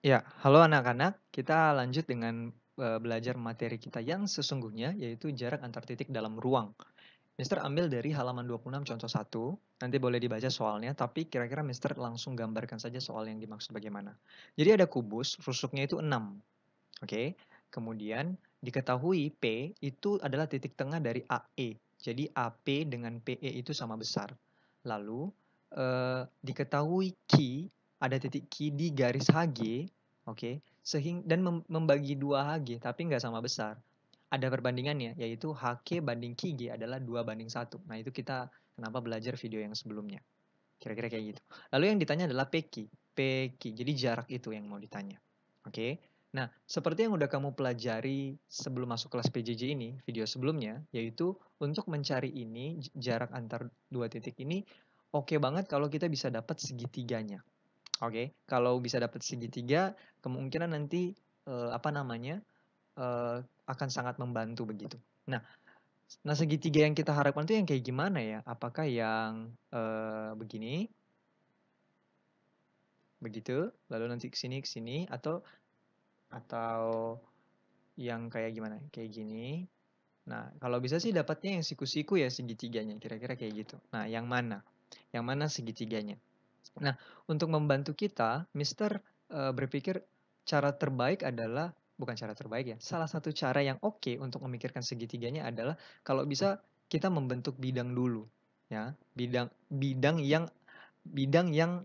Ya, halo anak-anak. Kita lanjut dengan belajar materi kita yang sesungguhnya, yaitu jarak antar titik dalam ruang. Mister ambil dari halaman 26 contoh 1. Nanti boleh dibaca soalnya, tapi kira-kira Mister langsung gambarkan saja soal yang dimaksud bagaimana. Jadi ada kubus, rusuknya itu 6. Oke. Kemudian diketahui P itu adalah titik tengah dari AE. Jadi AP dengan PE itu sama besar. Lalu diketahui Q, ada titik Q di garis HG, oke, dan membagi dua HG, tapi nggak sama besar. Ada perbandingannya, yaitu HQ banding QG adalah 2:1. Nah, itu kita kenapa belajar video yang sebelumnya. Kira-kira kayak gitu. Lalu yang ditanya adalah PQ. PQ, jadi jarak itu yang mau ditanya. Oke. Nah, seperti yang udah kamu pelajari sebelum masuk kelas PJJ ini, video sebelumnya, yaitu untuk mencari ini, jarak antar dua titik ini, oke banget kalau kita bisa dapat segitiganya. Oke, kalau bisa dapat segitiga, kemungkinan nanti apa namanya akan sangat membantu begitu. Nah, segitiga yang kita harapkan itu yang kayak gimana ya? Apakah yang begini, begitu, lalu nanti ke sini, atau yang kayak gimana? Kayak gini. Nah, kalau bisa sih dapatnya yang siku-siku ya segitiganya, kira-kira kayak gitu. Nah, yang mana? Yang mana segitiganya? Nah, untuk membantu kita, Mister berpikir cara terbaik adalah, bukan cara terbaik ya, salah satu cara yang oke untuk memikirkan segitiganya adalah kalau bisa kita membentuk bidang dulu, ya, bidang bidang yang bidang yang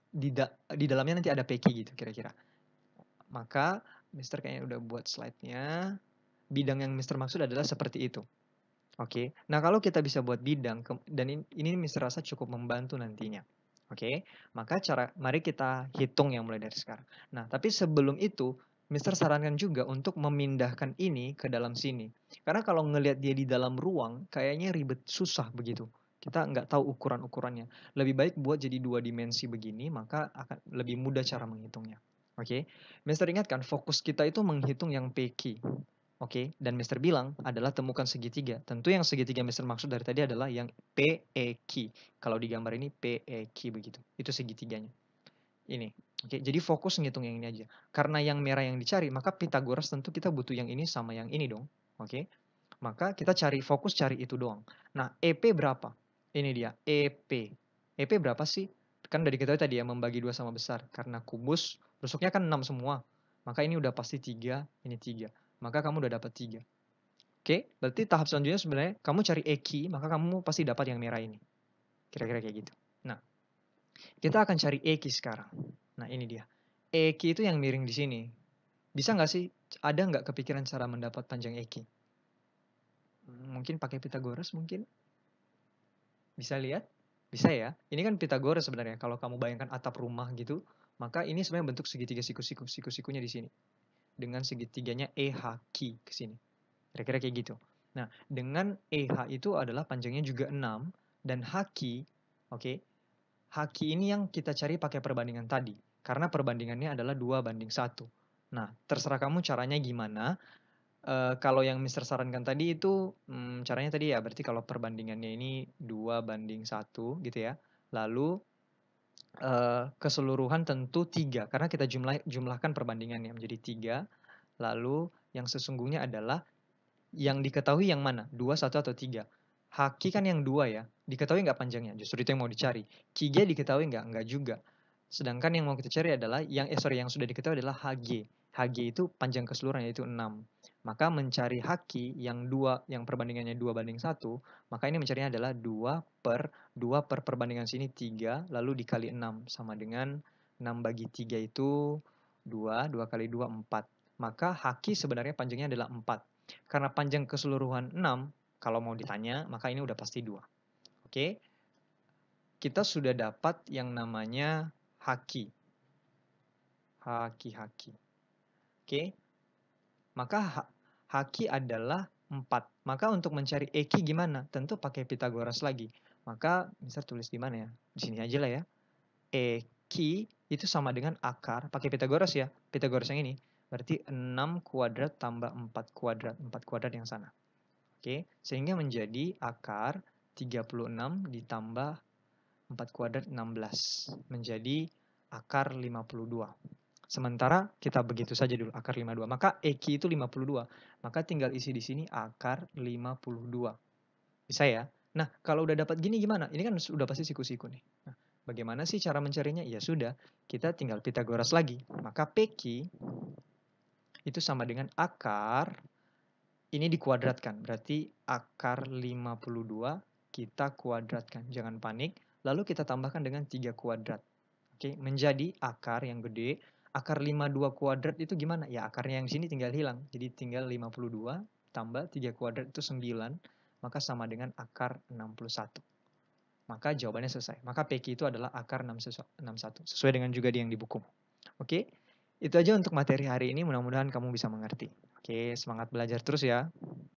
di dalamnya nanti ada PQ gitu kira-kira. Maka Mister kayaknya udah buat slide-nya. Bidang yang Mister maksud adalah seperti itu. Oke. Nah, kalau kita bisa buat bidang dan ini Mister rasa cukup membantu nantinya. Oke. Maka mari kita hitung yang mulai dari sekarang. Nah, tapi sebelum itu Mister sarankan juga untuk memindahkan ini ke dalam sini. Karena kalau ngelihat dia di dalam ruang, kayaknya ribet, susah begitu. Kita nggak tahu ukuran-ukurannya. Lebih baik buat jadi 2 dimensi begini, maka akan lebih mudah cara menghitungnya. Oke. Mister ingatkan, fokus kita itu menghitung yang PQ. Oke, dan Mister bilang adalah temukan segitiga. Tentu yang segitiga Mister maksud dari tadi adalah yang PEQ. Kalau di gambar ini PEQ begitu. Itu segitiganya. Ini. Oke, jadi fokus ngitung yang ini aja. Karena yang merah yang dicari, maka Pythagoras tentu kita butuh yang ini sama yang ini dong. Oke. Maka kita fokus cari itu doang. Nah, EP berapa? Ini dia, EP. EP berapa sih? Kan udah diketahui tadi ya, membagi dua sama besar. Karena kubus, rusuknya kan 6 semua. Maka ini udah pasti 3, ini 3. Maka kamu udah dapat 3. Oke, berarti tahap selanjutnya sebenarnya kamu cari EQ, maka kamu pasti dapat yang merah ini. Kira-kira kayak gitu. Nah, kita akan cari EQ sekarang. Nah, ini dia. EQ itu yang miring di sini. Bisa nggak sih, ada nggak kepikiran cara mendapat panjang EQ? Mungkin pakai Pythagoras mungkin? Bisa lihat? Bisa ya. Ini kan Pythagoras sebenarnya. Kalau kamu bayangkan atap rumah gitu, maka ini sebenarnya bentuk segitiga siku-siku. Siku-sikunya di sini. Dengan segitiganya EHQ ke sini. Kira-kira kayak gitu. Nah, dengan EH itu adalah panjangnya juga 6 dan HQ, oke. HQ ini yang kita cari pakai perbandingan tadi. Karena perbandingannya adalah 2:1. Nah, terserah kamu caranya gimana. Kalau yang Mister sarankan tadi itu caranya tadi ya berarti kalau perbandingannya ini 2:1 gitu ya. Lalu keseluruhan tentu 3 karena kita jumlahkan perbandingannya menjadi 3. Lalu yang sesungguhnya adalah yang diketahui yang mana? 2, 1, atau 3? Haki kan yang 2 ya. Diketahui nggak panjangnya? Justru itu yang mau dicari. Kiga diketahui nggak? Nggak juga. Sedangkan yang mau kita cari adalah yang sudah diketahui adalah Hg. Hg itu panjang keseluruhan yaitu 6. Maka mencari Haki yang 2, yang perbandingannya 2:1, maka ini mencarinya adalah 2 per perbandingan sini 3, lalu dikali 6 sama dengan 6/3 itu 2, 2 kali 2 4. Maka Haki sebenarnya panjangnya adalah 4. Karena panjang keseluruhan 6, kalau mau ditanya, maka ini udah pasti 2. Oke, kita sudah dapat yang namanya haki. Haki. Oke, maka haki adalah 4. Maka untuk mencari eki gimana? Tentu pakai Pythagoras lagi. Maka bisa tulis di mana ya? Di sini aja lah ya. Eki itu sama dengan akar, pakai Pythagoras ya. Pythagoras yang ini. Berarti 6 kuadrat tambah 4 kuadrat. 4 kuadrat yang sana. Oke, sehingga menjadi akar 36 ditambah 4 kuadrat 16. Menjadi akar 52. Sementara kita begitu saja dulu akar 52. Maka EQ itu 52. Maka tinggal isi di sini akar 52. Bisa ya? Nah, kalau udah dapat gini gimana? Ini kan sudah pasti siku-siku nih. Nah, bagaimana sih cara mencarinya? Ya sudah, kita tinggal Pitagoras lagi. Maka PQ itu sama dengan akar, ini dikuadratkan. Berarti akar 52 kita kuadratkan. Jangan panik. Lalu kita tambahkan dengan 3 kuadrat. Oke, menjadi akar yang gede. Akar 52 kuadrat itu gimana? Ya akarnya yang sini tinggal hilang. Jadi tinggal 52 tambah 3 kuadrat itu 9. Maka sama dengan akar 61. Maka jawabannya selesai. Maka PQ itu adalah akar 61. Sesuai dengan juga yang di buku. Oke, itu aja untuk materi hari ini. Mudah-mudahan kamu bisa mengerti. Oke, semangat belajar terus ya.